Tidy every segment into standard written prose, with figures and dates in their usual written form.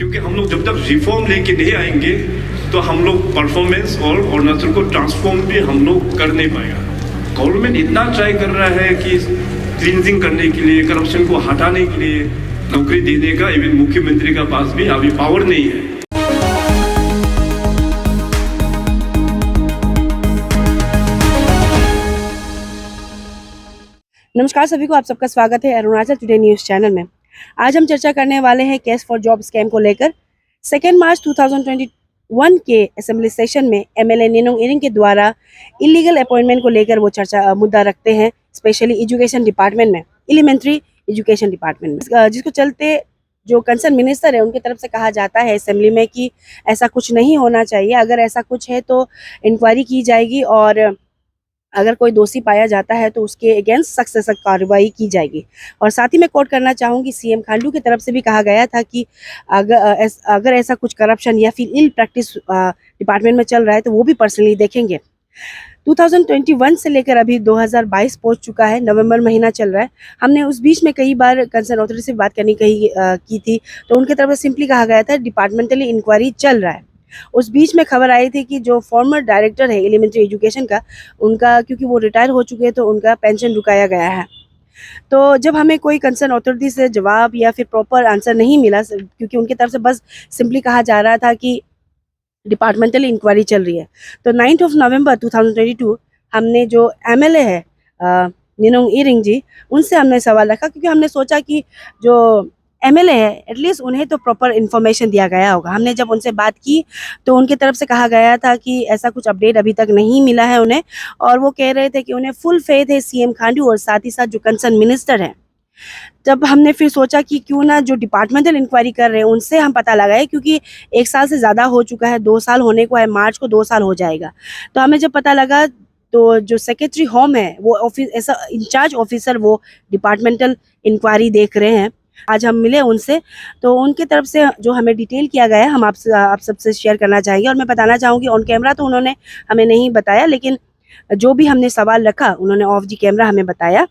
क्योंकि हम लोग जब तक रिफॉर्म लेके नहीं आएंगे तो हम लोग परफॉर्मेंस और अरुणाचल को ट्रांसफॉर्म भी हम लोग कर नहीं पाएगा। गवर्नमेंट इतना ट्राई कर रहा है कि क्लींजिंग करने के लिए, करप्शन को हटाने के लिए नौकरी देने का, इवन मुख्यमंत्री का पास भी अभी पावर नहीं है। नमस्कार सभी को, आप सबका स्वागत है अरुणाचल टुडे न्यूज़ चैनल में। आज हम चर्चा करने वाले हैं केस फॉर जॉब स्कैम को लेकर। 2 मार्च 2021 के असेंबली सेशन में एमएलए निनोंग इरिंग के द्वारा इलीगल अपॉइंटमेंट को लेकर वो मुद्दा रखते हैं, स्पेशली एजुकेशन डिपार्टमेंट में, एलिमेंट्री एजुकेशन डिपार्टमेंट में, जिसको चलते जो कंसर्न मिनिस्टर है उनकी तरफ से कहा जाता है असेंबली में कि ऐसा कुछ नहीं होना चाहिए। अगर ऐसा कुछ है तो इंक्वायरी की जाएगी और अगर कोई दोषी पाया जाता है तो उसके अगेंस्ट सख्त से सख्त कार्रवाई की जाएगी। और साथ ही मैं कोट करना चाहूँगी, सीएम खांडू की तरफ से भी कहा गया था कि अगर ऐसा कुछ करप्शन या फिर इल प्रैक्टिस डिपार्टमेंट में चल रहा है तो वो भी पर्सनली देखेंगे। 2021 से लेकर अभी 2022 पहुंच चुका है, नवंबर महीना चल रहा है। हमने उस बीच में कई बार कंसर्न अथॉरिटी से बात करने की थी, तो उनकी तरफ से सिंपली कहा गया था डिपार्टमेंटली इंक्वायरी चल रहा है। उस बीच में खबर आई थी कि जो फॉर्मर डायरेक्टर है एलिमेंट्री एजुकेशन का, उनका क्योंकि वो रिटायर हो चुके हैं तो उनका पेंशन रुकाया गया है। तो जब हमें कोई कंसर्न अथॉरिटी से जवाब या फिर प्रॉपर आंसर नहीं मिला, क्योंकि उनकी तरफ से बस सिंपली कहा जा रहा था कि डिपार्टमेंटल इंक्वायरी चल रही है, तो 9 नवंबर 2022 हमने जो एमएलए है निनोंग इरिंग जी, उनसे हमने सवाल रखा, क्योंकि हमने सोचा कि जो एमएलए है एटलीस्ट उन्हें तो प्रॉपर इन्फॉर्मेशन दिया गया होगा। हमने जब उनसे बात की तो उनकी तरफ से कहा गया था कि ऐसा कुछ अपडेट अभी तक नहीं मिला है उन्हें, और वो कह रहे थे कि उन्हें फुल फेथ है सीएम खांडू और साथ ही साथ जो कंसर्न मिनिस्टर है। जब हमने फिर सोचा कि क्यों ना जो डिपार्टमेंटल इंक्वायरी कर रहे हैं उनसे हम पता लगाए, क्योंकि 1 साल से ज़्यादा हो चुका है, 2 साल होने को है, मार्च को 2 साल हो जाएगा। तो हमें जब पता लगा तो जो सेक्रेटरी होम है वो ऑफिस, ऐसा इंचार्ज ऑफिसर वो डिपार्टमेंटल इंक्वायरी देख रहे हैं। आज हम मिले उनसे, तो उनकी तरफ से जो हमें डिटेल किया गया है हम आप सबसे शेयर करना चाहेंगे। और मैं बताना चाहूँगी, ऑन कैमरा तो उन्होंने हमें नहीं बताया, लेकिन जो भी हमने सवाल रखा उन्होंने ऑफ दी कैमरा हमें बताया।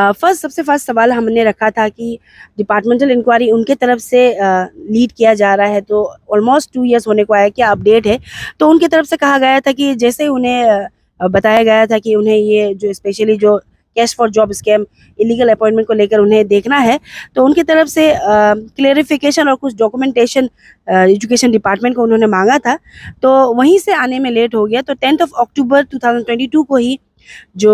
सबसे फर्स्ट सवाल हमने रखा था कि डिपार्टमेंटल इंक्वायरी उनके तरफ से लीड किया जा रहा है, तो ऑलमोस्ट 2 इयर्स होने को आया, क्या अपडेट है। तो उनकी तरफ से कहा गया था कि जैसे उन्हें बताया गया था कि उन्हें ये जो स्पेशली जो cash for job scam illegal appointment को लेकर उन्हें देखना है, तो उनकी तरफ से क्लेरिफिकेशन और कुछ डॉक्यूमेंटेशन एजुकेशन डिपार्टमेंट को उन्होंने मांगा था, तो वहीं से आने में लेट हो गया। तो 10 अक्टूबर 2022 को ही जो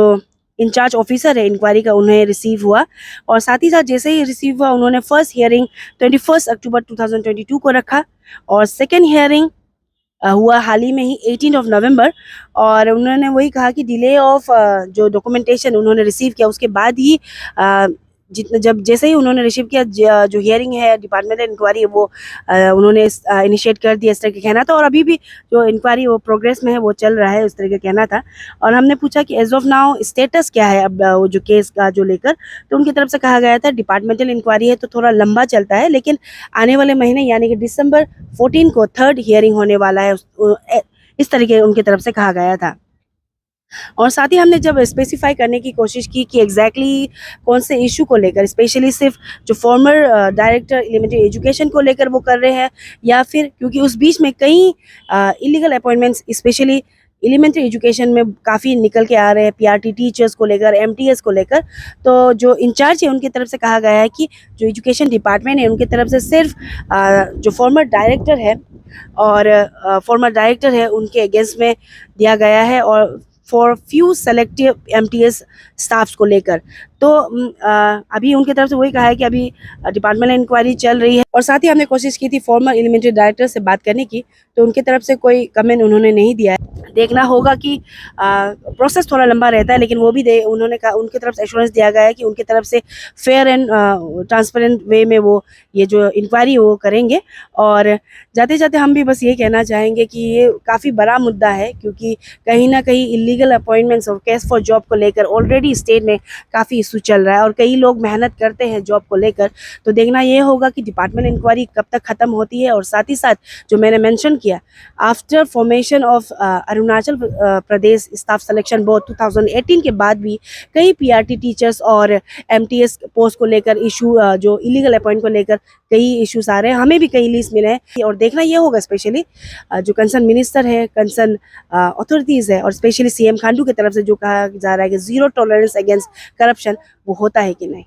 इंचार्ज ऑफिसर है इंक्वायरी का उन्हें रिसीव हुआ, और साथ ही साथ जैसे ही रिसीव हुआ उन्होंने फर्स्ट हियरिंग 21 अक्टूबर 2022 को रखा, और सेकेंड हियरिंग हुआ हाल ही में ही 18 नवंबर। और उन्होंने वही कहा कि डिले ऑफ जो डॉक्यूमेंटेशन उन्होंने रिसीव किया उसके बाद ही जैसे ही उन्होंने रिसीव किया जो हियरिंग है डिपार्टमेंटल इंक्वायरी वो उन्होंने इनिशिएट कर दिया, इस तरह का कहना था। और अभी भी जो इंक्वायरी वो प्रोग्रेस में है, वो चल रहा है, इस तरह का कहना था। और हमने पूछा कि एज ऑफ नाउ स्टेटस क्या है अब वो जो केस का जो लेकर, तो उनकी तरफ से कहा गया था डिपार्टमेंटल इंक्वायरी है तो थोड़ा लंबा चलता है, लेकिन आने वाले महीने यानी कि दिसंबर 14 को 3rd हियरिंग होने वाला है, इस तरीके उनकी तरफ से कहा गया था। और साथ ही हमने जब स्पेसिफाई करने की कोशिश की कि एग्जैक्टली कौन से इशू को लेकर, स्पेशली सिर्फ जो फॉर्मर डायरेक्टर एलिमेंट्री एजुकेशन को लेकर वो कर रहे हैं, या फिर क्योंकि उस बीच में कई illegal appointments specially elementary education में काफ़ी निकल के आ रहे हैं, पीआरटी टीचर्स को लेकर, एमटीएस को लेकर। तो जो इंचार्ज है उनकी तरफ से कहा गया है कि जो एजुकेशन डिपार्टमेंट है उनकी तरफ से सिर्फ जो फॉर्मर डायरेक्टर है उनके अगेंस्ट में दिया गया है, और for few selective MTS staffs को लेकर। तो अभी उनकी तरफ से वही कहा है कि अभी डिपार्टमेंटल इंक्वायरी चल रही है। और साथ ही हमने कोशिश की थी फॉर्मर एलिमेंट्री डायरेक्टर से बात करने की, तो उनकी तरफ से कोई कमेंट उन्होंने नहीं दिया है। देखना होगा कि प्रोसेस थोड़ा लंबा रहता है, लेकिन वो भी उन्होंने कहा, उनकी तरफ से एश्योरेंस दिया गया है कि उनकी तरफ से फेयर एंड ट्रांसपेरेंट वे में वो ये जो इंक्वायरी वो करेंगे। और जाते जाते हम भी बस ये कहना चाहेंगे कि ये काफ़ी बड़ा मुद्दा है, क्योंकि कहीं ना कहीं इलीगल अपॉइंटमेंट्स और केस फॉर जॉब को लेकर ऑलरेडी स्टेट में काफ़ी इशू चल रहा है, और कई लोग मेहनत करते हैं जॉब को लेकर। तो देखना ये होगा कि डिपार्टमेंट इंक्वायरी कब तक ख़त्म होती है। और साथ ही साथ जो मैंने मेंशन किया, after formation of Arunachal Pradesh staff selection board 2018 के बाद भी कई पीआरटी टीचर्स और एमटीएस पोस्ट को लेकर इशू जो इलीगल अपॉइंट को लेकर कई इश्यूज आ रहे हैं, हमें भी कई लिस्ट मिले हैं और देखना ये होगा स्पेशली जो कंसर्न मिनिस्टर है, कंसर्न अथॉरिटीज़ है और स्पेशली सीएम खांडू की तरफ से जो कहा जा रहा है कि 0 टॉलरेंस अगेंस्ट करप्शन, वो होता है कि नहीं।